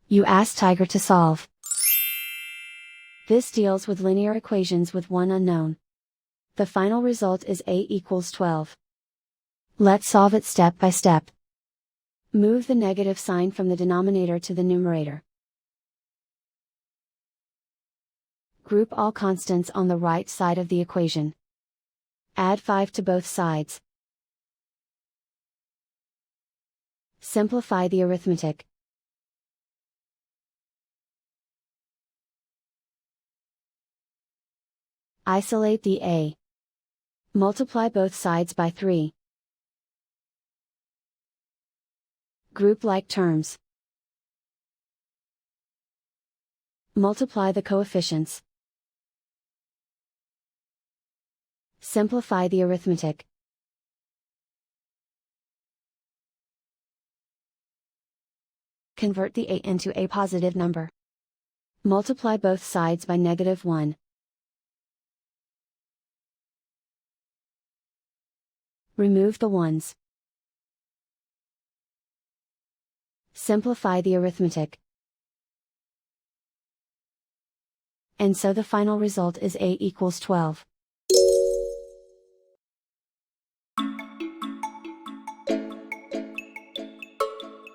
You ask Tiger to solve. This deals with linear equations with one unknown. The final result is A equals 12. Let's solve it step by step. Move the negative sign from the denominator to the numerator. Group all constants on the right side of the equation. Add 5 to both sides. Simplify the arithmetic. Isolate the A. Multiply both sides by 3. Group like terms. Multiply the coefficients. Simplify the arithmetic. Convert the A into a positive number. Multiply both sides by -1. Remove the ones. Simplify the arithmetic. And so the final result is A equals 12.